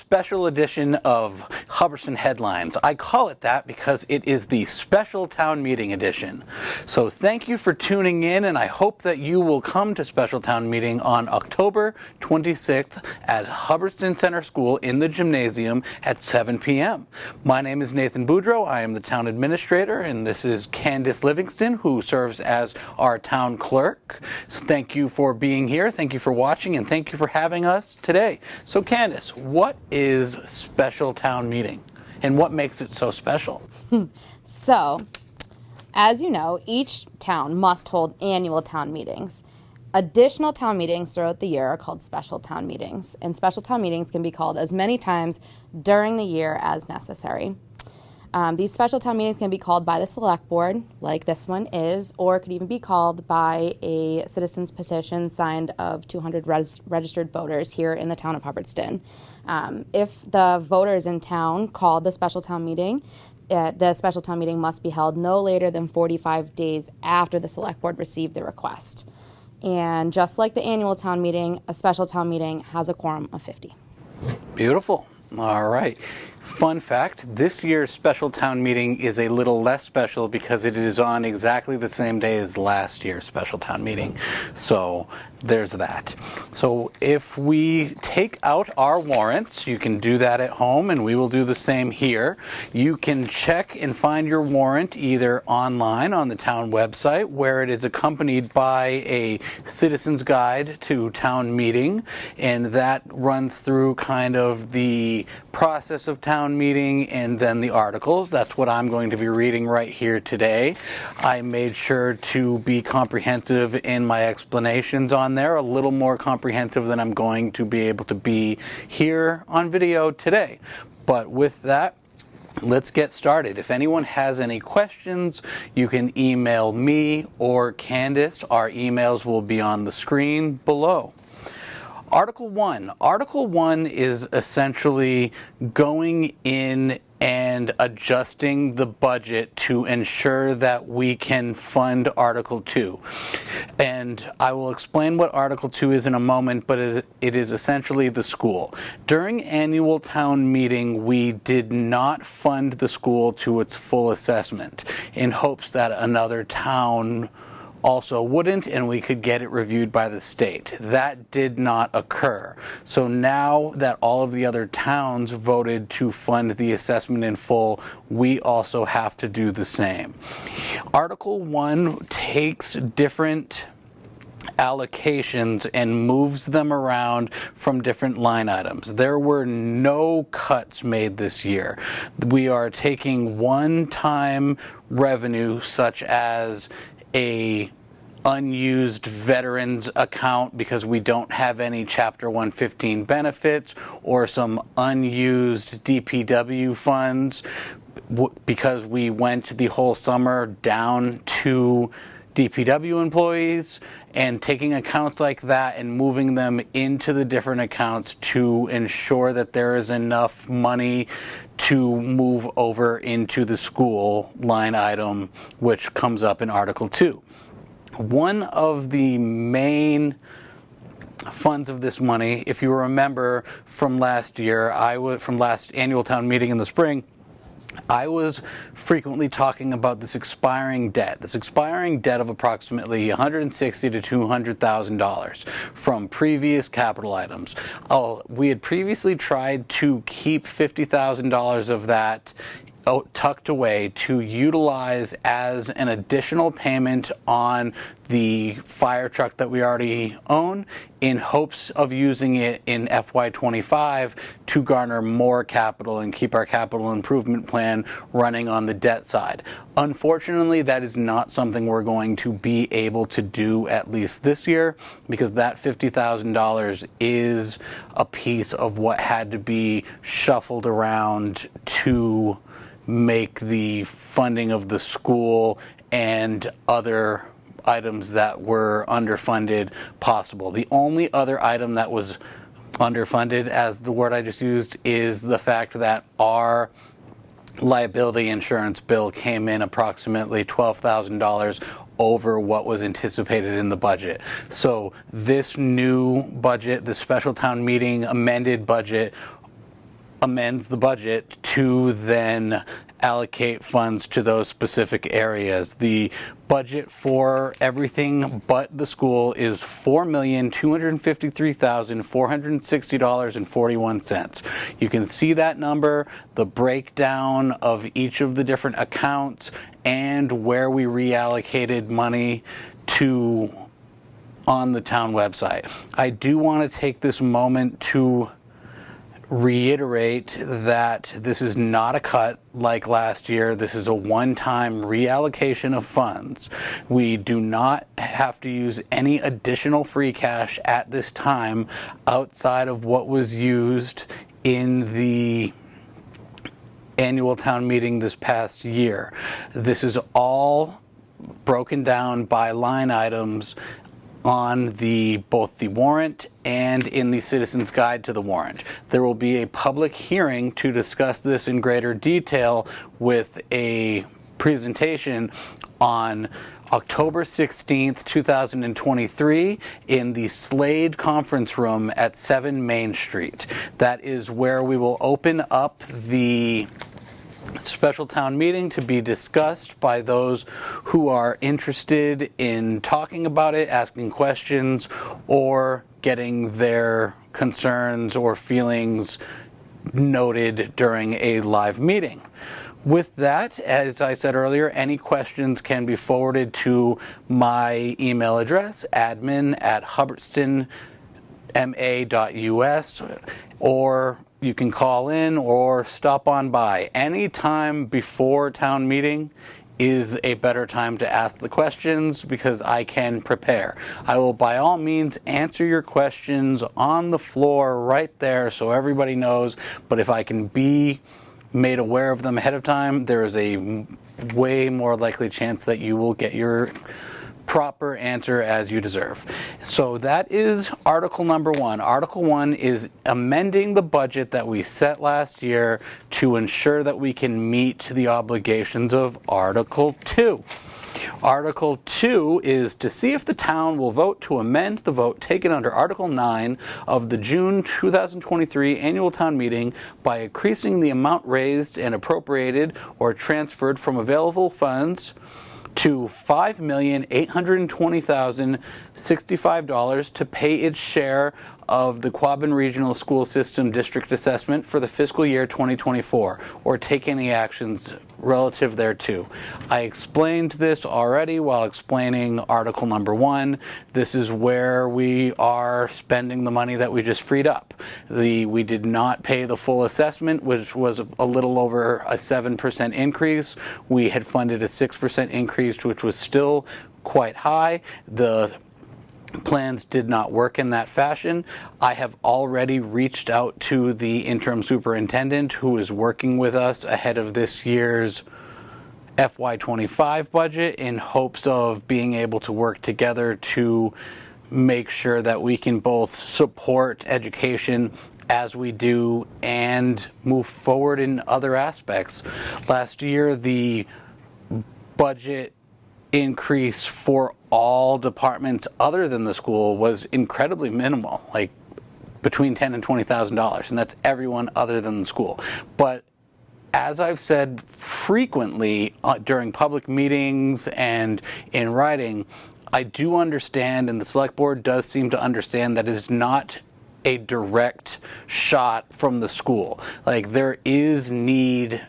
special edition of Hubbardston Headlines. I call it that because it is the special town meeting edition. So thank you for tuning in, and I hope that you will come to special town meeting on October 26th at Hubbardston Center School in the gymnasium at 7 p.m. My name is Nathan Boudreau. I am the town administrator, and this is Candace Livingston, who serves as our town clerk. So thank you for being here, thank you for watching, and thank you for having us today. So Candace, what is special town meeting and what makes it so special? So, as you know, each town must hold annual town meetings. Additional town meetings throughout the year are called special town meetings, and special town meetings can be called as many times during the year as necessary. These special town meetings can be called by the select board, like this one is, or it could even be called by a citizen's petition signed of 200 registered voters here in the town of Hubbardston. If the voters in town call the special town meeting must be held no later than 45 days after the select board received the request. And just like the annual town meeting, a special town meeting has a quorum of 50. Beautiful. All right. Fun fact, this year's special town meeting is a little less special because it is on exactly the same day as last year's special town meeting. So there's that. So if we take out our warrants, you can do that at home, and we will do the same here. You can check and find your warrant either online on the town website, where it is accompanied by a citizen's guide to town meeting, and that runs through kind of the process of town meeting and then the articles. That's what I'm going to be reading right here today. I made sure to be comprehensive in my explanations on there, a little more comprehensive than I'm going to be able to be here on video today. But with that, let's get started. If anyone has any questions, you can email me or Candace. Our emails will be on the screen below. Article 1. Article 1 is essentially going in and adjusting the budget to ensure that we can fund Article 2. And I will explain what Article 2 is in a moment, but it is essentially the school. During annual town meeting, we did not fund the school to its full assessment in hopes that another town also wouldn't, and we could get it reviewed by the state. That did not occur. So now that all of the other towns voted to fund the assessment in full, we also have to do the same. Article 1 takes different allocations and moves them around from different line items. There were no cuts made this year. We are taking one-time revenue such as a unused veterans account because we don't have any Chapter 115 benefits, or some unused DPW funds because we went the whole summer down to DPW employees, and taking accounts like that and moving them into the different accounts to ensure that there is enough money to move over into the school line item, which comes up in Article 2. One of the main funds of this money, if you remember from last year, from last annual town meeting in the spring, I was frequently talking about this expiring debt of approximately $160,000 to $200,000 from previous capital items. We had previously tried to keep $50,000 of that tucked away to utilize as an additional payment on the fire truck that we already own, in hopes of using it in FY25 to garner more capital and keep our capital improvement plan running on the debt side. Unfortunately, that is not something we're going to be able to do, at least this year, because that $50,000 is a piece of what had to be shuffled around to make the funding of the school and other items that were underfunded possible. The only other item that was underfunded, as the word I just used, is the fact that our liability insurance bill came in approximately $12,000 over what was anticipated in the budget. So this new budget, the special town meeting amended budget, amends the budget to then allocate funds to those specific areas. The budget for everything but the school is $4,253,460.41. You can see that number, the breakdown of each of the different accounts, and where we reallocated money to on the town website. I do want to take this moment to reiterate that this is not a cut like last year. This is a one-time reallocation of funds. We do not have to use any additional free cash at this time outside of what was used in the annual town meeting this past year. This is all broken down by line items on both the warrant and in the Citizens Guide to the warrant. There will be a public hearing to discuss this in greater detail with a presentation on October 16th, 2023 in the Slade Conference Room at 7 Main Street. That is where we will open up the special town meeting to be discussed by those who are interested in talking about it, asking questions, or getting their concerns or feelings noted during a live meeting. With that, as I said earlier, any questions can be forwarded to my email address, admin@hubbardstonma.us, or you can call in or stop on by. Any time before town meeting is a better time to ask the questions because I can prepare. I will by all means answer your questions on the floor right there so everybody knows, but if I can be made aware of them ahead of time, there is a way more likely chance that you will get your proper answer as you deserve. So that is Article number 1. Article 1 is amending the budget that we set last year to ensure that we can meet the obligations of Article 2. Article 2 is to see if the town will vote to amend the vote taken under Article 9 of the June 2023 annual town meeting by increasing the amount raised and appropriated or transferred from available funds to $5,820,065 to pay its share of the Quabbin Regional School System District Assessment for the fiscal year 2024, or take any actions relative thereto. I explained this already while explaining Article number 1. This is where we are spending the money that we just freed up. We did not pay the full assessment, which was a little over a 7% increase. We had funded a 6% increase, which was still quite high. The plans did not work in that fashion. I have already reached out to the interim superintendent who is working with us ahead of this year's FY25 budget in hopes of being able to work together to make sure that we can both support education as we do and move forward in other aspects. Last year, the budget increase for all departments other than the school was incredibly minimal, like between $10,000 and $20,000, and that's everyone other than the school. But as I've said frequently during public meetings and in writing, I do understand, and the select board does seem to understand, that it is not a direct shot from the school. Like, there is need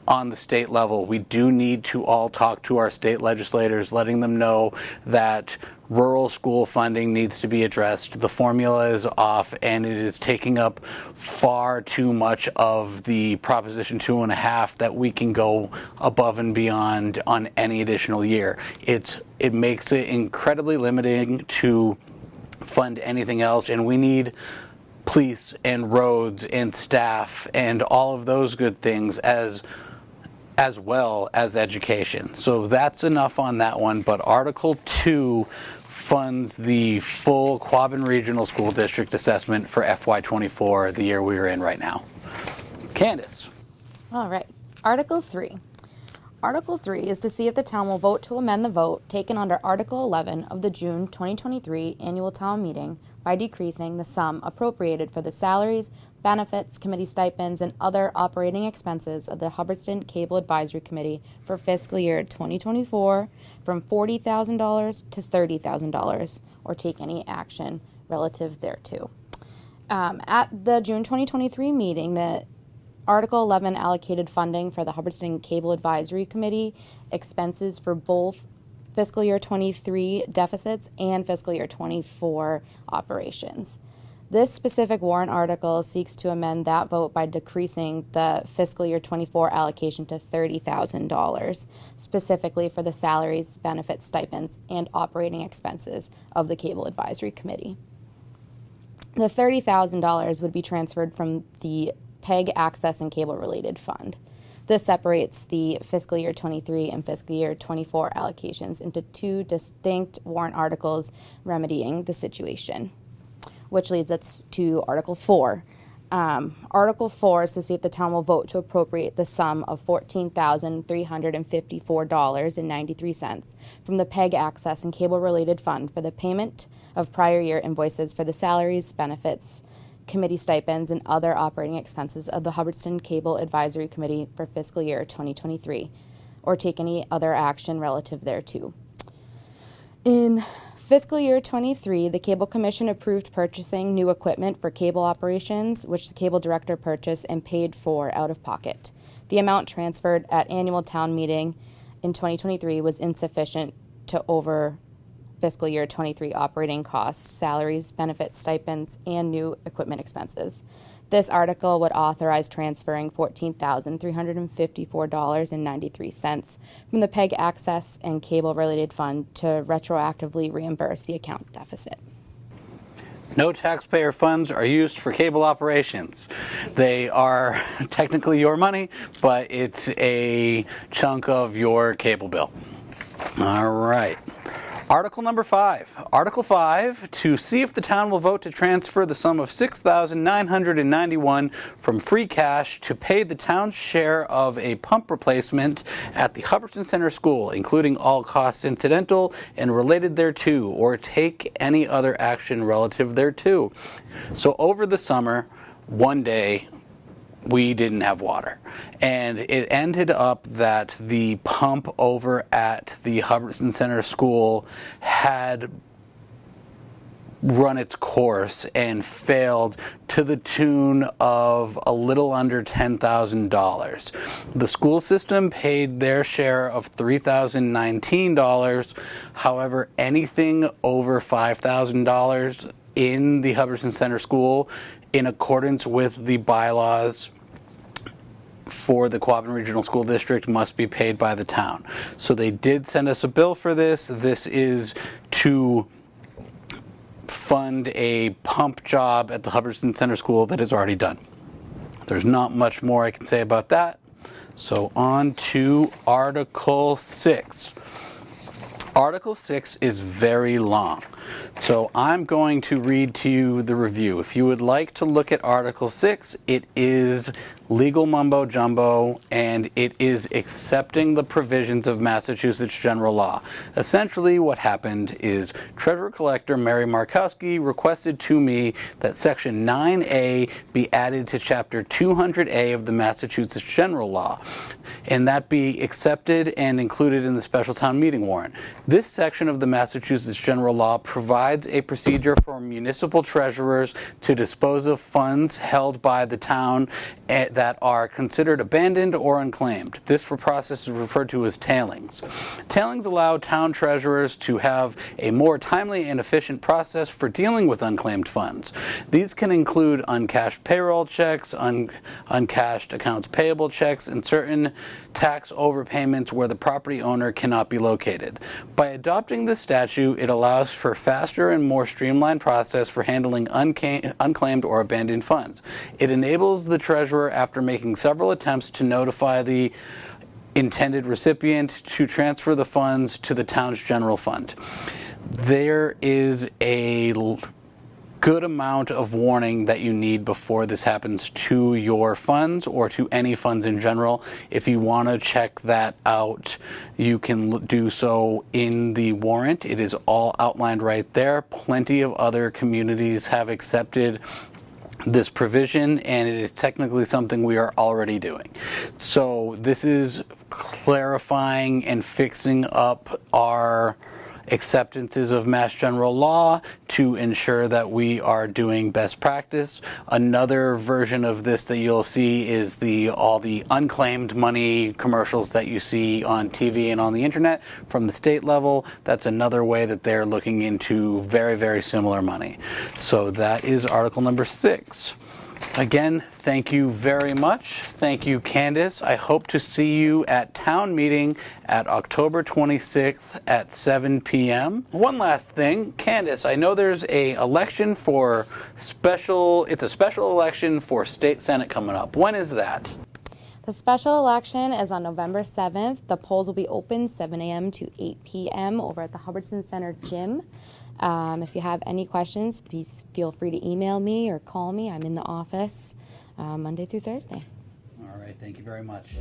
on the state level. We do need to all talk to our state legislators, letting them know that rural school funding needs to be addressed. The formula is off, and it is taking up far too much of the Proposition 2.5 that we can go above and beyond on any additional year. It makes it incredibly limiting to fund anything else, and we need police and roads and staff and all of those good things as well as education. So that's enough on that one, but Article 2 funds the full Quabbin Regional School District assessment for FY24, the year we are in right now. Candace. All right. Article 3. Article 3 is to see if the town will vote to amend the vote taken under Article 11 of the June 2023 annual town meeting by decreasing the sum appropriated for the salaries, benefits, committee stipends, and other operating expenses of the Hubbardston Cable Advisory Committee for fiscal year 2024 from $40,000 to $30,000, or take any action relative thereto. At the June 2023 meeting, the Article 11 allocated funding for the Hubbardston Cable Advisory Committee expenses for both fiscal year 23 deficits and fiscal year 24 operations. This specific warrant article seeks to amend that vote by decreasing the fiscal year 24 allocation to $30,000, specifically for the salaries, benefits, stipends, and operating expenses of the Cable Advisory Committee. The $30,000 would be transferred from the PEG Access and Cable Related Fund. This separates the fiscal year 23 and fiscal year 24 allocations into two distinct warrant articles remedying the situation, which leads us to Article 4. Article 4 is to see if the town will vote to appropriate the sum of $14,354.93 from the PEG Access and Cable Related Fund for the payment of prior year invoices for the salaries, benefits, committee stipends, and other operating expenses of the Hubbardston Cable Advisory Committee for fiscal year 2023, or take any other action relative thereto. In fiscal year 23, the Cable Commission approved purchasing new equipment for cable operations, which the Cable Director purchased and paid for out of pocket. The amount transferred at annual town meeting in 2023 was insufficient to over fiscal year 23 operating costs, salaries, benefits, stipends, and new equipment expenses. This article would authorize transferring $14,354.93 from the PEG Access and Cable Related Fund to retroactively reimburse the account deficit. No taxpayer funds are used for cable operations. They are technically your money, but it's a chunk of your cable bill. All right. Article number 5. Article 5, to see if the town will vote to transfer the sum of $6,991 from free cash to pay the town's share of a pump replacement at the Hubbardston Center School, including all costs incidental and related thereto, or take any other action relative thereto. So over the summer, one day, we didn't have water. And it ended up that the pump over at the Hubbardston Center School had run its course and failed to the tune of a little under $10,000. The school system paid their share of $3,019. However, anything over $5,000 in the Hubbardston Center School, in accordance with the bylaws for the Quabbin Regional School District, must be paid by the town. So they did send us a bill for this. This is to fund a pump job at the Hubbardston Center School that is already done. There's not much more I can say about that. So on to Article 6. Article 6 is very long, so I'm going to read to you the review. If you would like to look at Article 6, it is legal mumbo jumbo, and it is accepting the provisions of Massachusetts general law. Essentially what happened is Treasurer Collector Mary Markowski requested to me that Section 9A be added to Chapter 200A of the Massachusetts general law, and that be accepted and included in the special town meeting warrant. This section of the Massachusetts general law provides a procedure for municipal treasurers to dispose of funds held by the town that are considered abandoned or unclaimed. This process is referred to as tailings. Tailings allow town treasurers to have a more timely and efficient process for dealing with unclaimed funds. These can include uncashed payroll checks, uncashed accounts payable checks, and certain tax overpayments where the property owner cannot be located. By adopting this statute, it allows for faster and more streamlined process for handling unclaimed or abandoned funds. It enables the treasurer, after making several attempts to notify the intended recipient, to transfer the funds to the town's general fund. There is a good amount of warning that you need before this happens to your funds or to any funds in general. If you want to check that out, you can do so in the warrant. It is all outlined right there. Plenty of other communities have accepted this provision, and it is technically something we are already doing. So this is clarifying and fixing up our acceptances of Mass General Law to ensure that we are doing best practice. Another version of this that you'll see is all the unclaimed money commercials that you see on TV and on the internet from the state level. That's another way that they're looking into very, very similar money. So that is article number 6. Again, thank you very much. Thank you, Candace. I hope to see you at town meeting at October 26th at 7 p.m. One last thing, Candace, I know there's a election for it's a special election for state senate coming up. When is that? The special election is on November 7th. The polls will be open 7 a.m. to 8 p.m. over at the Hubbardston Center gym. If you have any questions, please feel free to email me or call me. I'm in the office Monday through Thursday. All right. Thank you very much.